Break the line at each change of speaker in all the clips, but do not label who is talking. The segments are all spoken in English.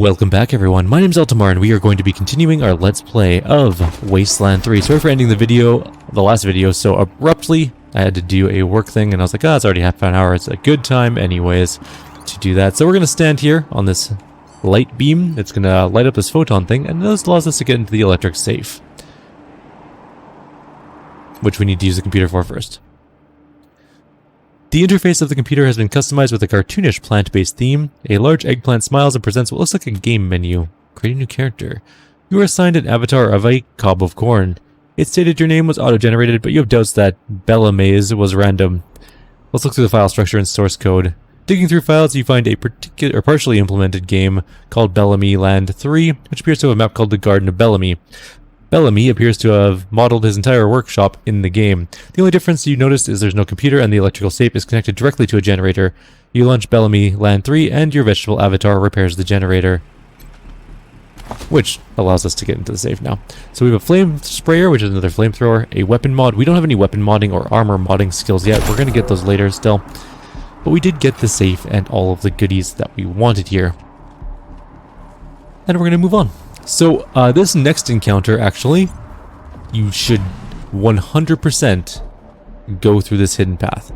Welcome back everyone, my name's Eltimar and we are going to be continuing our Let's Play of Wasteland 3. Sorry for ending the last video so abruptly. I had to do a work thing and I was like, it's already half an hour, it's a good time anyways to do that. So we're going to stand here on this light beam, it's going to light up this photon thing, and this allows us to get into the electric safe. Which we need to use the computer for first. The interface of the computer has been customized with a cartoonish plant-based theme. A large eggplant smiles and presents what looks like a game menu. Create a new character. You are assigned an avatar of a cob of corn. It stated your name was auto-generated, but you have doubts that Bellamaze was random. Let's look through the file structure and source code. Digging through files, you find a partially implemented game called Bellamy Land 3, which appears to have a map called the Garden of Bellamy. Bellamy appears to have modeled his entire workshop in the game. The only difference you notice is there's no computer and the electrical safe is connected directly to a generator. You launch Bellamy Land 3 and your vegetable avatar repairs the generator. Which allows us to get into the safe now. So we have a flame sprayer, which is another flamethrower, a weapon mod. We don't have any weapon modding or armor modding skills yet. We're going to get those later still. But we did get the safe and all of the goodies that we wanted here. And we're going to move on. So, this next encounter, actually, you should 100% go through this hidden path.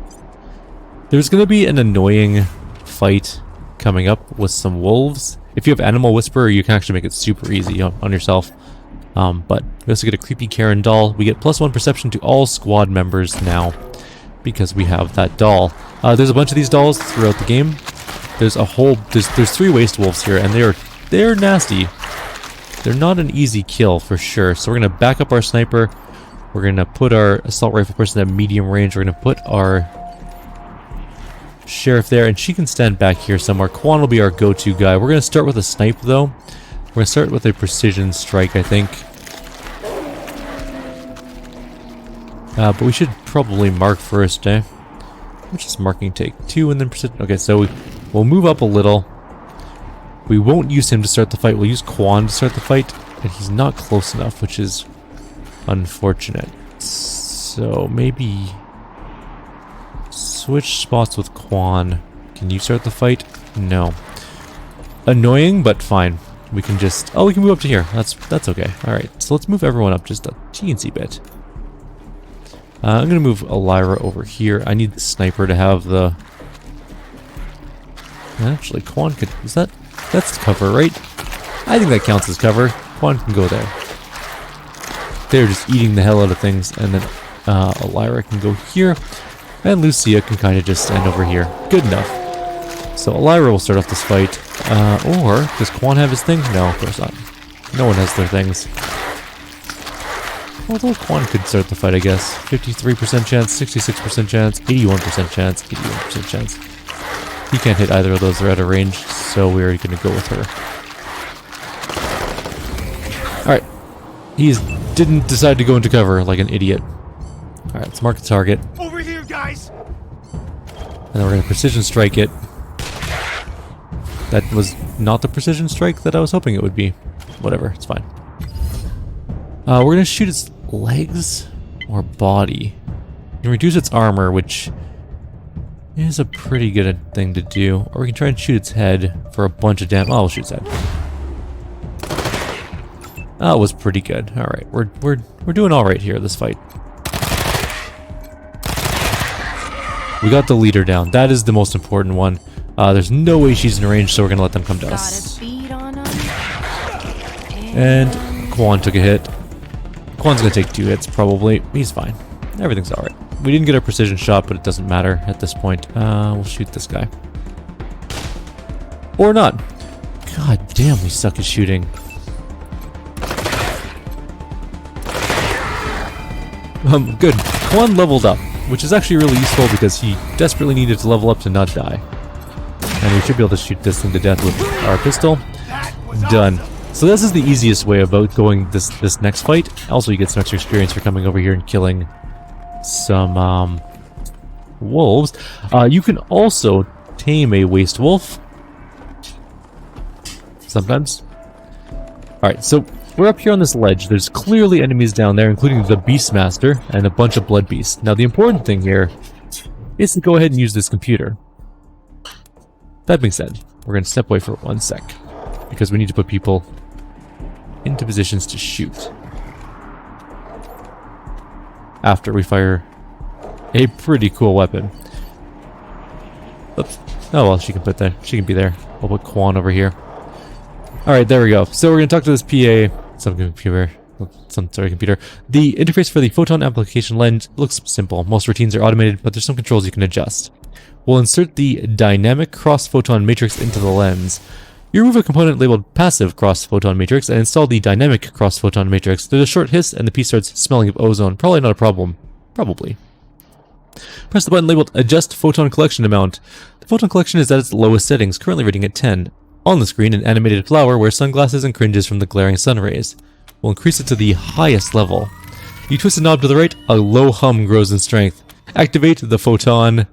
There's going to be an annoying fight coming up with some wolves. If you have Animal Whisperer, you can actually make it super easy on yourself. But we also get a creepy Karen doll. We get +1 perception to all squad members now, because we have that doll. There's a bunch of these dolls throughout the game. There's 3 waste wolves here, and they're nasty. They're not an easy kill for sure. So we're going to back up our sniper. We're going to put our assault rifle person at medium range. We're going to put our sheriff there, and she can stand back here somewhere. Quan will be our go-to guy. We're going to start with a snipe though. We're going to start with a precision strike, I think. But we should probably mark first, eh? Which is marking take 2 and then precision. Okay, so we'll move up a little. We won't use him to start the fight. We'll use Quan to start the fight, and he's not close enough, which is unfortunate. So maybe switch spots with Quan. Can you start the fight? No. Annoying, but fine. We can just... Oh, we can move up to here. That's okay. Alright, so let's move everyone up just a teensy bit. I'm going to move Elira over here. I need the sniper to have the... Actually, Quan could... Is that... That's cover, right? I think that counts as cover. Quan can go there. They're just eating the hell out of things, and then Elira can go here, and Lucia can kind of just stand over here. Good enough. So Elira will start off this fight. Or, does Quan have his thing? No, of course not. No one has their things. Although Quan could start the fight, I guess. 53% chance, 66% chance, 81% chance, 81% chance. He can't hit either of those, they're out of range, so we're going to go with her. Alright. He didn't decide to go into cover like an idiot. Alright, let's mark the target.
Over here, guys!
And then we're going to precision strike it. That was not the precision strike that I was hoping it would be. Whatever, it's fine. We're going to shoot its legs or body. We can reduce its armor, which... is a pretty good thing to do. Or we can try and shoot its head for a bunch of damage. Oh, we'll shoot its head. That was pretty good. Alright, we're doing alright here, this fight. We got the leader down. That is the most important one. There's no way she's in range, so we're going to let them come to us. And Quan took a hit. Quan's going to take 2 hits, probably. He's fine. Everything's alright. We didn't get a precision shot, but it doesn't matter at this point. We'll shoot this guy. Or not. God damn, we suck at shooting. Good. Quan leveled up, which is actually really useful because he desperately needed to level up to not die. And we should be able to shoot this thing to death with our pistol. Done. So this is the easiest way about going this next fight. Also, you get some extra experience for coming over here and killing some wolves. You can also tame a waste wolf sometimes. Alright, so we're up here on this ledge. There's clearly enemies down there, including the Beastmaster and a bunch of blood beasts. Now the important thing here is to go ahead and use this computer. That being said, we're going to step away for 1 sec. because we need to put people into positions to shoot after we fire a pretty cool weapon. Oops. Oh well, she can put there. She can be there. I'll put Quan over here. Alright, there we go. So we're gonna talk to this PA. Computer. The interface for the photon application lens looks simple. Most routines are automated, but there's some controls you can adjust. We'll insert the dynamic cross-photon matrix into the lens. You remove a component labeled passive cross-photon matrix and install the dynamic cross-photon matrix. There's a short hiss and the piece starts smelling of ozone. Probably not a problem. Probably. Press the button labeled adjust photon collection amount. The photon collection is at its lowest settings, currently rating at 10. On the screen, an animated flower wears sunglasses and cringes from the glaring sun rays. We'll increase it to the highest level. You twist the knob to the right, a low hum grows in strength. Activate the photon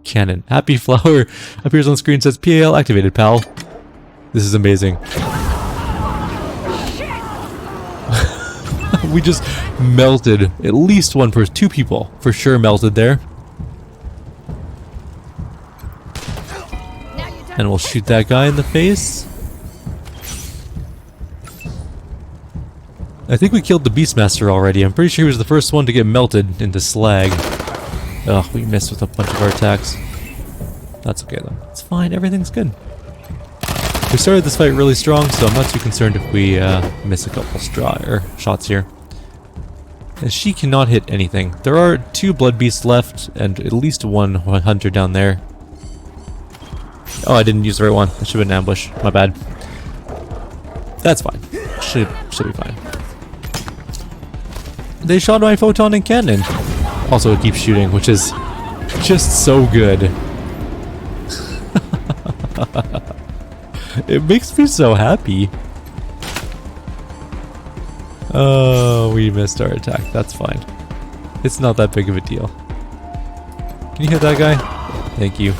cannon. Happy flower appears on the screen, says PAL activated, pal. This is amazing. We just melted at least one person, 2 people for sure melted there. And we'll shoot that guy in the face. I think we killed the Beastmaster already. I'm pretty sure he was the first one to get melted into slag. Ugh, we missed with a bunch of our attacks. That's okay though. It's fine, everything's good. We started this fight really strong, so I'm not too concerned if we miss a couple shots here. And she cannot hit anything. There are 2 blood beasts left, and at least 1 hunter down there. Oh, I didn't use the right one. That should have been an ambush. My bad. That's fine. Should be fine. They shot my photon and cannon. Also, it keeps shooting, which is just so good. It makes me so happy. Oh, we missed our attack. That's fine. It's not that big of a deal. Can you hit that guy? Thank you.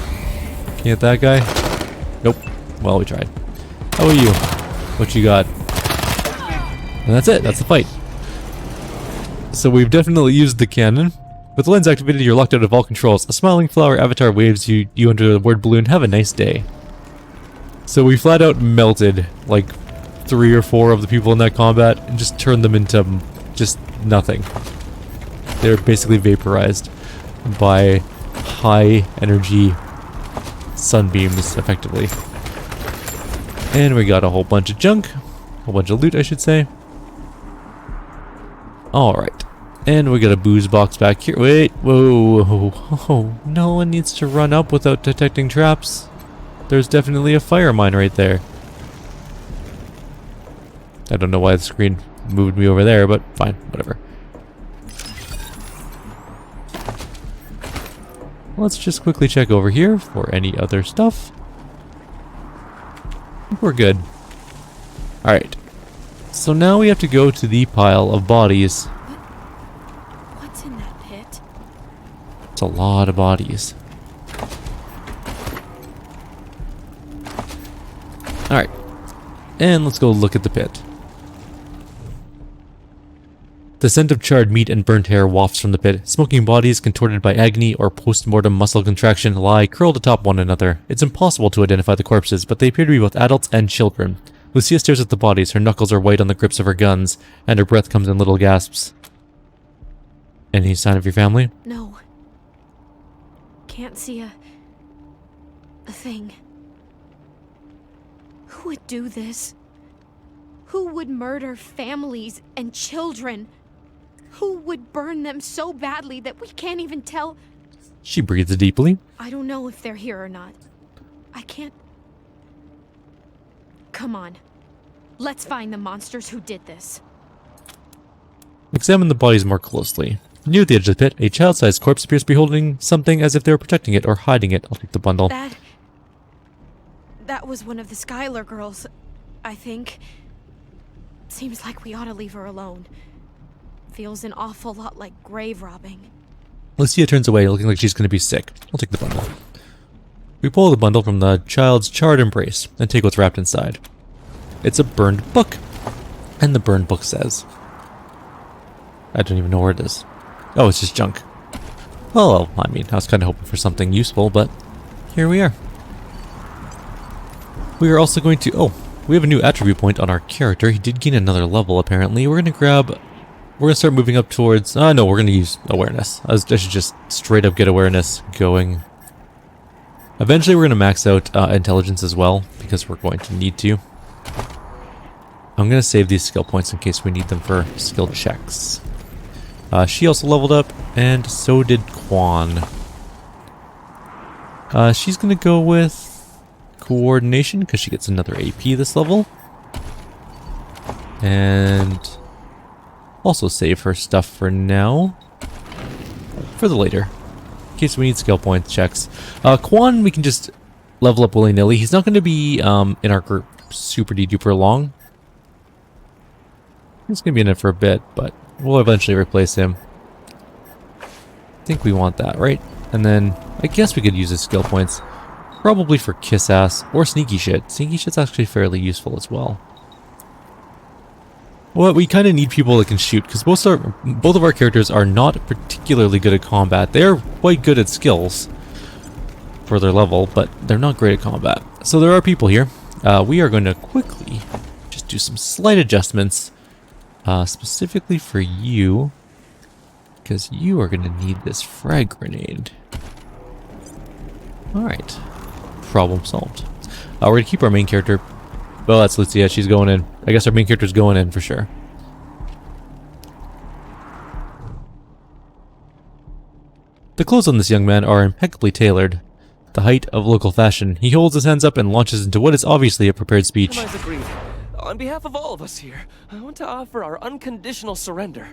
Can you hit that guy? Nope. Well, we tried. How are you? What you got? And that's it. That's the fight. So we've definitely used the cannon. With the lens activated, you're locked out of all controls. A smiling flower avatar waves you under the word balloon. Have a nice day. So we flat out melted like 3 or 4 of the people in that combat and just turned them into just nothing. They're basically vaporized by high energy sunbeams, effectively. And we got a whole bunch of junk. A whole bunch of loot, I should say. Alright. And we got a booze box back here. Wait, whoa. Oh, no one needs to run up without detecting traps. There's definitely a fire mine right there. I don't know why the screen moved me over there, but fine, whatever. Let's just quickly check over here for any other stuff. I think we're good. Alright. So now we have to go to the pile of bodies.
What's in that pit?
It's a lot of bodies. Alright. And let's go look at the pit. The scent of charred meat and burnt hair wafts from the pit. Smoking bodies, contorted by agony or post-mortem muscle contraction, lie curled atop one another. It's impossible to identify the corpses, but they appear to be both adults and children. Lucia stares at the bodies, her knuckles are white on the grips of her guns, and her breath comes in little gasps. Any sign of your family?
No. Can't see a thing. Who would do this? Who would murder families and children? Who would burn them so badly that we can't even tell?
She breathes deeply.
I don't know if they're here or not. I can't... Come on. Let's find the monsters who did this.
Examine the bodies more closely. Near the edge of the pit, a child-sized corpse appears to be holding something as if they were protecting it or hiding it. I'll take the bundle.
That was one of the Skylar girls, I think. Seems like we ought to leave her alone. Feels an awful lot like grave robbing.
Lucia turns away, looking like she's going to be sick. I'll take the bundle. We pull the bundle from the child's charred embrace and take what's wrapped inside. It's a burned book. And the burned book says... I don't even know where it is. Oh, it's just junk. Well, I mean, I was kind of hoping for something useful, but here we are. We are also going to... Oh, we have a new attribute point on our character. He did gain another level, apparently. We're gonna start moving up towards... no, we're gonna use awareness. I should just straight up get awareness going. Eventually we're gonna max out intelligence as well, because we're going to need to. I'm gonna save these skill points in case we need them for skill checks. She also leveled up, and so did Quan. She's gonna go with coordination because she gets another AP this level, and also save her stuff for now, for the later, in case we need skill points checks. Quan, we can just level up willy-nilly. He's not going to be in our group super duper long. He's going to be in it for a bit, but we'll eventually replace him. I think we want that, right? And then I guess we could use his skill points. Probably for kiss ass or sneaky shit. Sneaky shit's actually fairly useful as well. Well, we kind of need people that can shoot, because both of our characters are not particularly good at combat. They're quite good at skills for their level, but they're not great at combat. So there are people here. We are going to quickly just do some slight adjustments, specifically for you, because you are going to need this frag grenade. Alright. Problem solved. We're going to keep our main character. Well, that's Lucia. She's going in. I guess our main character's going in for sure. The clothes on this young man are impeccably tailored. The height of local fashion. He holds his hands up and launches into what is obviously a prepared speech.
On behalf of all of us here, I want to offer our unconditional surrender.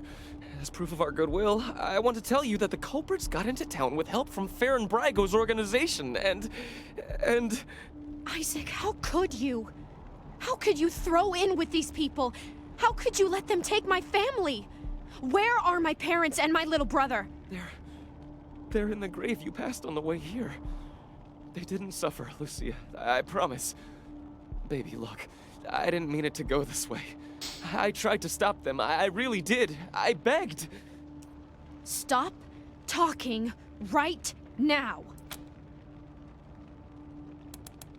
As proof of our goodwill, I want to tell you that the culprits got into town with help from Farron Brygo's organization, and...
Isaac, how could you? How could you throw in with these people? How could you let them take my family? Where are my parents and my little brother?
They're in the grave you passed on the way here. They didn't suffer, Lucia, I promise. Baby, look, I didn't mean it to go this way. I tried to stop them. I really did. I begged.
Stop talking right now.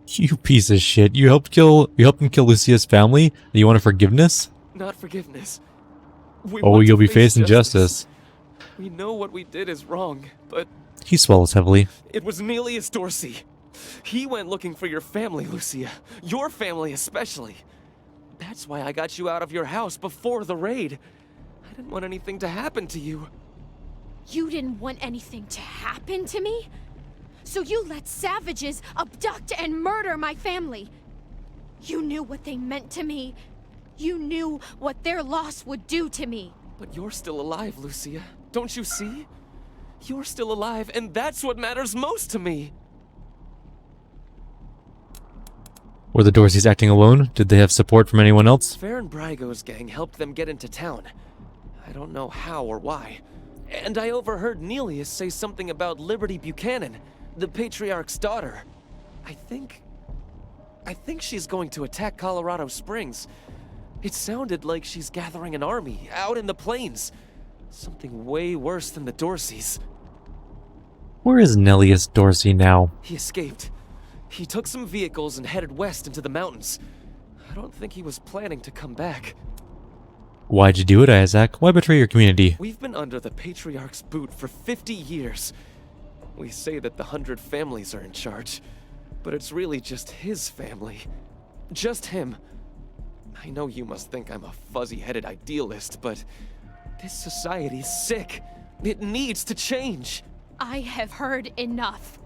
You piece of shit. You helped him kill Lucia's family, and you want forgiveness?
Not forgiveness.
You'll be facing justice.
We know what we did is wrong, but...
He swallows heavily.
It was Nelius Dorsey. He went looking for your family, Lucia. Your family especially. That's why I got you out of your house before the raid. I didn't want anything to happen to you.
You didn't want anything to happen to me? So you let savages abduct and murder my family. You knew what they meant to me. You knew what their loss would do to me.
But you're still alive, Lucia. Don't you see? You're still alive, and that's what matters most to me.
Were the Dorseys acting alone? Did they have support from anyone else?
Farron Brygo's gang helped them get into town. I don't know how or why. And I overheard Nelius say something about Liberty Buchanan, the Patriarch's daughter. I think she's going to attack Colorado Springs. It sounded like she's gathering an army out in the plains. Something way worse than the Dorseys.
Where is Nelius Dorsey now?
He escaped. He took some vehicles and headed west into the mountains. I don't think he was planning to come back.
Why'd you do it, Isaac? Why betray your community?
We've been under the Patriarch's boot for 50 years. We say that the 100 families are in charge, but it's really just his family. Just him. I know you must think I'm a fuzzy-headed idealist, but this society's sick. It needs to change.
I have heard enough.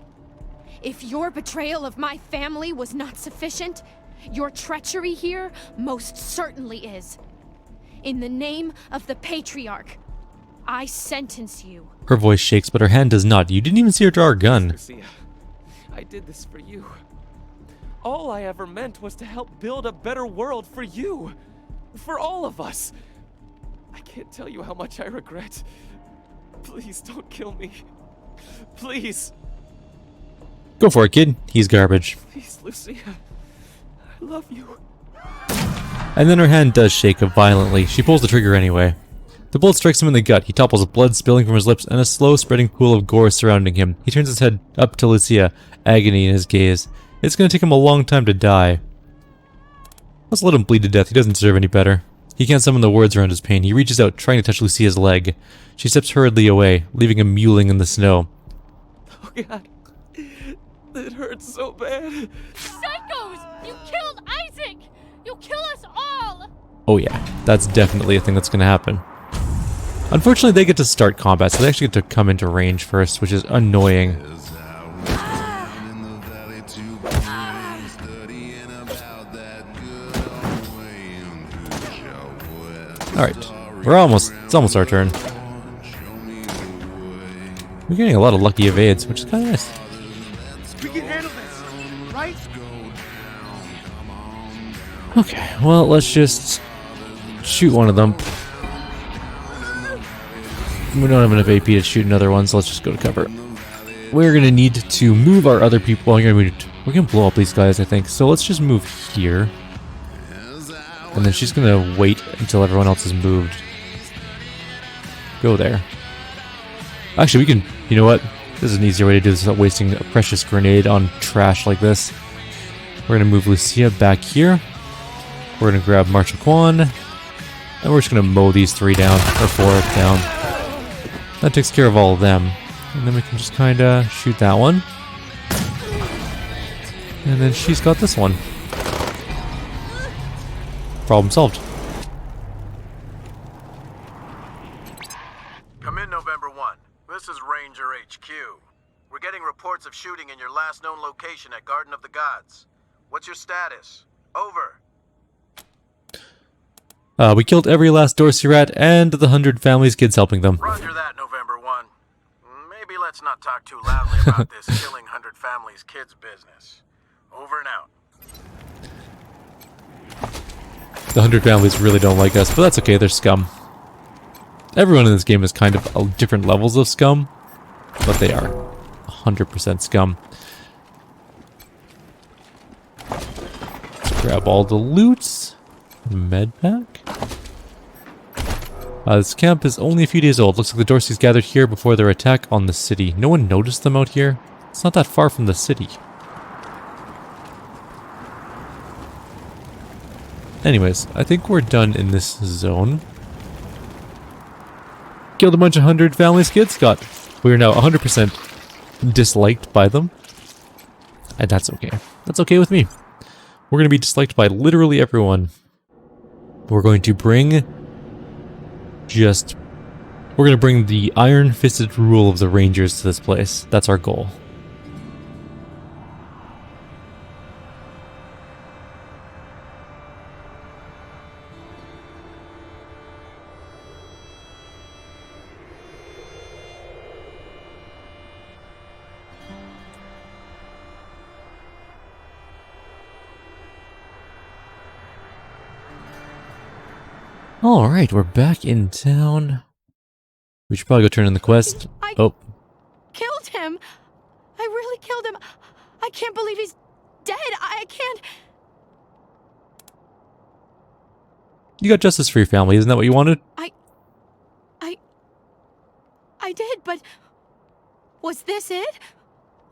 If your betrayal of my family was not sufficient, your treachery here most certainly is. In the name of the Patriarch, I sentence you.
Her voice shakes, but her hand does not. You didn't even see her draw her gun.
Lucia, I did this for you. All I ever meant was to help build a better world for you. For all of us. I can't tell you how much I regret. Please don't kill me. Please.
Go for it, kid. He's garbage.
Please, Lucia. I love you.
And then her hand does shake violently. She pulls the trigger anyway. The bullet strikes him in the gut. He topples, blood spilling from his lips and a slow spreading pool of gore surrounding him. He turns his head up to Lucia, agony in his gaze. It's going to take him a long time to die. Let's let him bleed to death. He doesn't deserve any better. He can't summon the words around his pain. He reaches out, trying to touch Lucia's leg. She steps hurriedly away, leaving him mewling in the snow.
Oh god. It hurts so bad.
Psychos! You killed Isaac! You'll kill us all!
Oh yeah, that's definitely a thing that's going to happen. Unfortunately, they get to start combat, so they actually get to come into range first, which is annoying. Alright, it's almost our turn. We're getting a lot of lucky evades, which is kind of nice.
We can handle this, right?
Okay, well, let's just shoot one of them. We don't have enough AP to shoot another one, so let's just go to cover. We're going to need to move our other people. We're going to blow up these guys, I think. So let's just move here. And then she's going to wait until everyone else has moved. Go there. Actually, we can... You know what? This is an easier way to do this without wasting a precious grenade on trash like this. We're going to move Lucia back here. We're going to grab Marshal Quan. And we're just going to mow these 3 down, or 4 down. That takes care of all of them. And then we can just kind of shoot that one. And then she's got this one. Problem solved.
Come in, November 1. This is Ranger HQ. We're getting reports of shooting in your last known location at Garden of the Gods. What's your status? Over.
We killed every last Dorsey rat and the 100 families' kids helping them.
Roger that, November 1. Maybe let's not talk too loudly about this killing 100 families' kids business. Over and out.
The 100 families really don't like us, but that's okay, they're scum. Everyone in this game is kind of different levels of scum, but they are 100% scum. Let's grab all the loot. Med pack. This camp is only a few days old. Looks like the Dorseys gathered here before their attack on the city. No one noticed them out here? It's not that far from the city. Anyways, I think we're done in this zone. Killed a bunch of 100 families' kids. We are now 100% disliked by them. And that's okay. That's okay with me. We're going to be disliked by literally everyone. We're going to bring the iron-fisted rule of the Rangers to this place. That's our goal. Alright, we're back in town. We should probably go turn in the quest. Oh.
Killed him! I really killed him! I can't believe he's dead! I can't...
You got justice for your family, isn't that what you wanted?
I did, but... Was this it?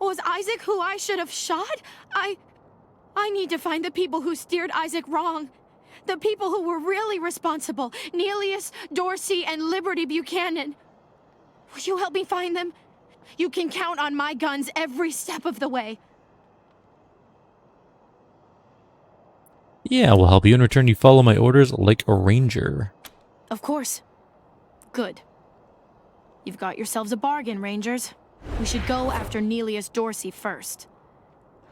Was Isaac who I should have shot? I need to find the people who steered Isaac wrong. The people who were really responsible. Neelius, Dorsey, and Liberty Buchanan. Will you help me find them? You can count on my guns every step of the way.
Yeah, we'll help you. In return, you follow my orders like a ranger.
Of course. Good. You've got yourselves a bargain, Rangers. We should go after Neelius Dorsey first.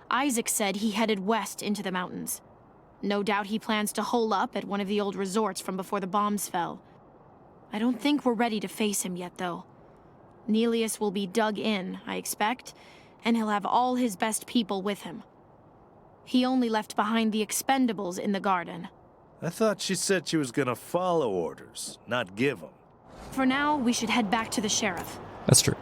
Isaac said he headed west into the mountains. No doubt he plans to hole up at one of the old resorts from before the bombs fell. I don't think we're ready to face him yet, though. Neelius will be dug in, I expect, and he'll have all his best people with him. He only left behind the expendables in the garden.
I thought she said she was gonna follow orders, not give them.
For now, we should head back to the sheriff.
That's true.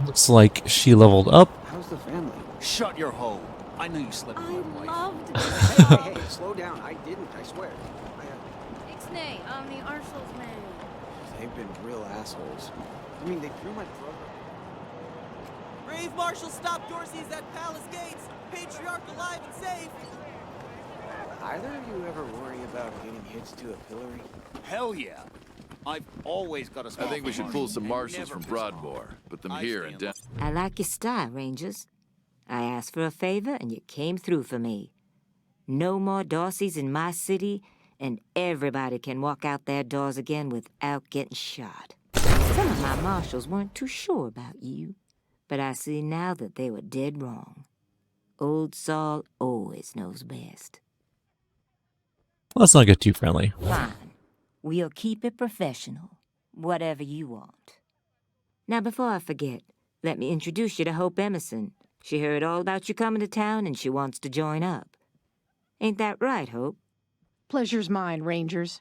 Looks like she leveled up.
How's the family?
Shut your hole. I knew you slept with my wife.
loved
Hey, slow down. I didn't, I swear.
Ixnay, I'm the Arsenal's man.
They've been real assholes. I mean, they threw my brother.
Brave Marshal stopped Dorsey's at Palace Gates. Patriarch alive and safe.
Either of you ever worry about getting hitched to a pillory?
Hell yeah. I've always got a
I
spot
think we
for
should
Marshall,
pull some
and
marshals
never
from
piss
Broadmoor.
off.
Put them
I
here
stay
and
in
down.
I like your style, Rangers. I asked for a favor and you came through for me. No more Darcys in my city, and everybody can walk out their doors again without getting shot. Some of my marshals weren't too sure about you, but I see now that they were dead wrong. Old Saul always knows best.
Let's not get too friendly.
Fine. We'll keep it professional. Whatever you want. Now, before I forget, let me introduce you to Hope Emerson. She heard all about you coming to town and she wants to join up. Ain't that right, Hope?
Pleasure's mine, Rangers.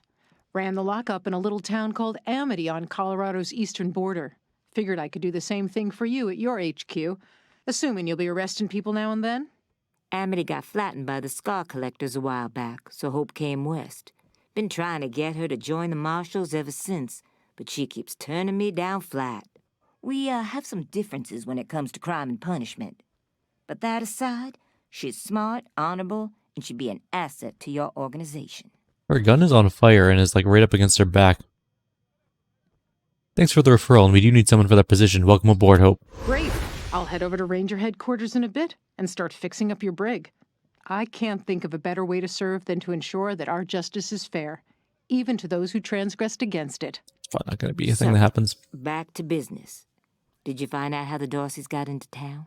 Ran the lockup in a little town called Amity on Colorado's eastern border. Figured I could do the same thing for you at your HQ, assuming you'll be arresting people now and then.
Amity got flattened by the scar collectors a while back, so Hope came west. Been trying to get her to join the marshals ever since, but she keeps turning me down flat. We have some differences when it comes to crime and punishment. But that aside, she's smart, honorable, and she'd be an asset to your organization.
Her gun is on fire and is like right up against her back. Thanks for the referral, and we do need someone for that position. Welcome aboard, Hope.
Great. I'll head over to Ranger headquarters in a bit and start fixing up your brig. I can't think of a better way to serve than to ensure that our justice is fair, even to those who transgressed against it.
It's probably not going to be a thing that happens.
Back to business. Did you find out how the Darcys got into town?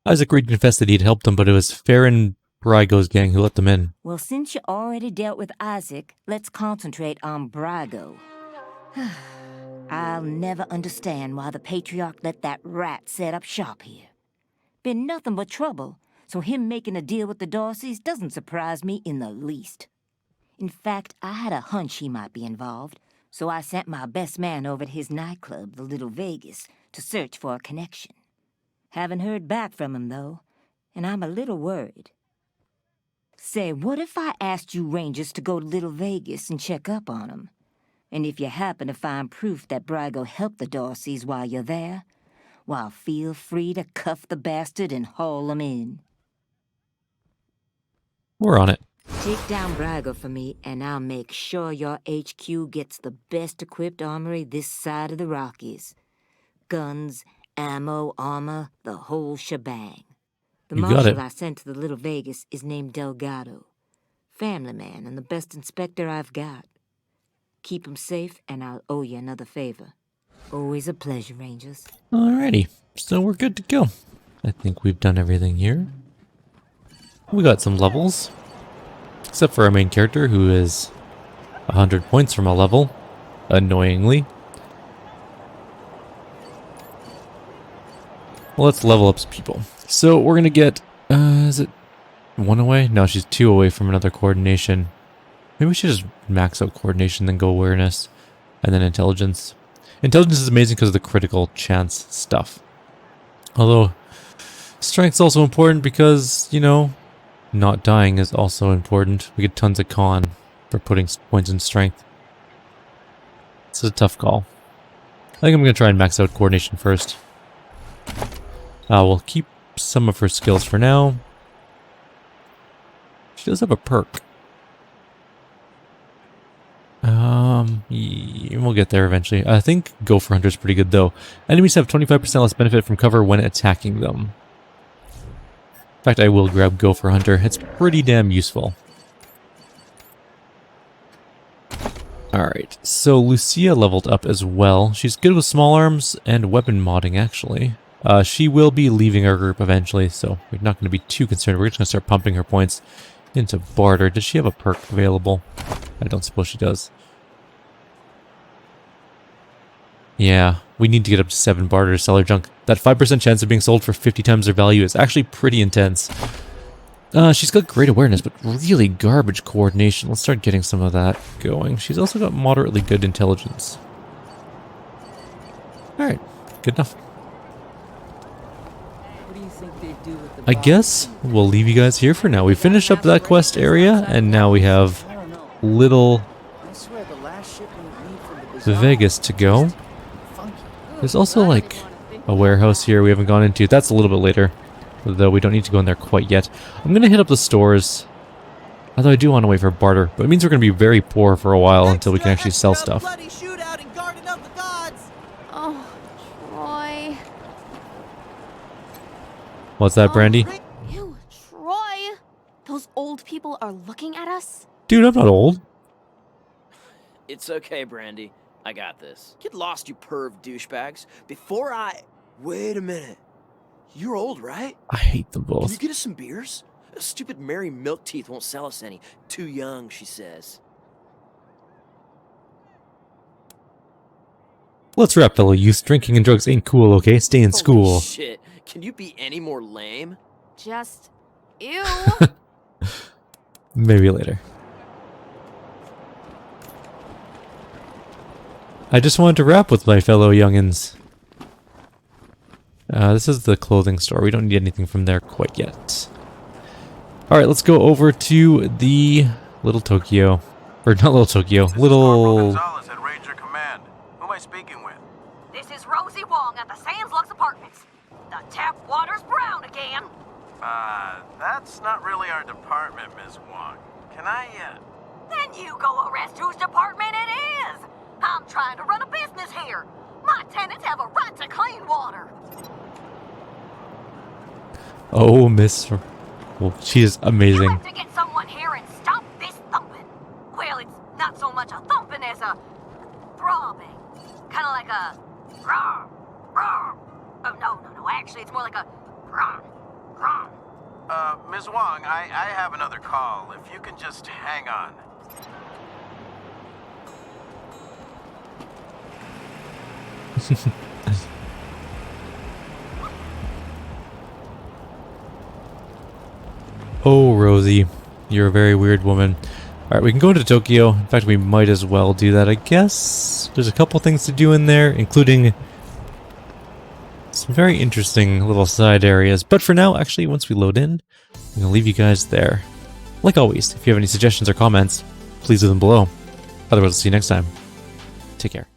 Isaac Reed confessed that he'd helped them, but it was Farron Brygo's gang who let them in.
Well, since you already dealt with Isaac, let's concentrate on Brygo. I'll never understand why the Patriarch let that rat set up shop here. Been nothing but trouble, so him making a deal with the Darcys doesn't surprise me in the least. In fact, I had a hunch he might be involved, so I sent my best man over to his nightclub, the Little Vegas, to search for a connection. Haven't heard back from him, though, and I'm a little worried. Say, what if I asked you Rangers to go to Little Vegas and check up on him? And if you happen to find proof that Brygo helped the Darcys while you're there, well, feel free to cuff the bastard and haul him in.
We're on it.
Take down Brygo for me, and I'll make sure your HQ gets the best-equipped armory this side of the Rockies. Guns, ammo, armor, the whole shebang. The
You got
marshal
it.
I sent to the Little Vegas is named Delgado. Family man and the best inspector I've got. Keep him safe, and I'll owe you another favor. Always a pleasure, Rangers.
Alrighty, so we're good to go. I think we've done everything here. We got some levels. Except for our main character, who is 100 points from a level. Annoyingly. Well, let's level up some people. So we're gonna get, is it 1 away? No, she's 2 away from another coordination. Maybe we should just max out coordination, then go awareness, and then intelligence. Intelligence is amazing because of the critical chance stuff. Although, strength's also important because, you know, not dying is also important. We get tons of con for putting points in strength. It's a tough call. I think I'm going to try and max out coordination first. We'll keep some of her skills for now. She does have a perk. We'll get there eventually. I think Gopher Hunter is pretty good though. Enemies have 25% less benefit from cover when attacking them. In fact, I will grab Gopher Hunter. It's pretty damn useful. Alright, so Lucia leveled up as well. She's good with small arms and weapon modding, actually. She will be leaving our group eventually, so we're not going to be too concerned. We're just going to start pumping her points into barter. Does she have a perk available? I don't suppose she does. Yeah, we need to get up to 7 barter to sell her junk. That 5% chance of being sold for 50 times their value is actually pretty intense. She's got great awareness, but really garbage coordination. Let's start getting some of that going. She's also got moderately good intelligence. Alright, good enough.
What do you think they do with the
I guess we'll leave you guys here for now. We finished up that quest area, and now we have Little
I swear the last shipment of meat from the bazaar
Vegas to go.
funky.
There's also like a warehouse here we haven't gone into. That's a little bit later. though we don't need to go in there quite yet. I'm going to hit up the stores, although I do want to wait for barter, but it means we're going to be very poor for a while until we can actually sell stuff.
Oh, Troy.
What's that, Brandy?
Ew, Troy. Those old people are looking at us?
Dude, I'm not old.
It's okay, Brandy. I got this. Get lost, you perv douchebags. Before I... Wait a minute. You're old, right?
I hate them
Can you
both.
get us some beers? Stupid Mary Milkteeth won't sell us any. Too young, she says.
Let's wrap, fellow youth. Drinking and drugs ain't cool, okay? Stay in school.
Holy shit. Can you be any more lame?
Just... ew.
Maybe later. I just wanted to wrap with my fellow youngins. This is the clothing store. We don't need anything from there quite yet. Alright, let's go over to the Little Tokyo. Or not Little Tokyo, Little...
Gonzalez at Ranger Command. Who am I speaking with?
This is Rosie Wong at the Sands Lux Apartments. The tap water's brown again.
That's not really our department, Ms. Wong. Can I,
Then you go arrest whose department it is. I'm trying to run a business here. My tenants have a right to clean water.
Oh, Miss... Well, she is
You
amazing.
have to get someone here and stop this thumping. Well, it's not so much a thumping as a throbbing. Kind of like a rawr, rawr. Oh, no. Actually, it's more like a rawr, rawr.
Ms. Wong, I have another call. If you can just hang on.
Oh, Rosie. You're a very weird woman. Alright, we can go into Tokyo. In fact, we might as well do that, I guess. There's a couple things to do in there, including some very interesting little side areas. But for now, actually, once we load in, I'm going to leave you guys there. Like always, if you have any suggestions or comments, please leave them below. Otherwise, I'll see you next time. Take care.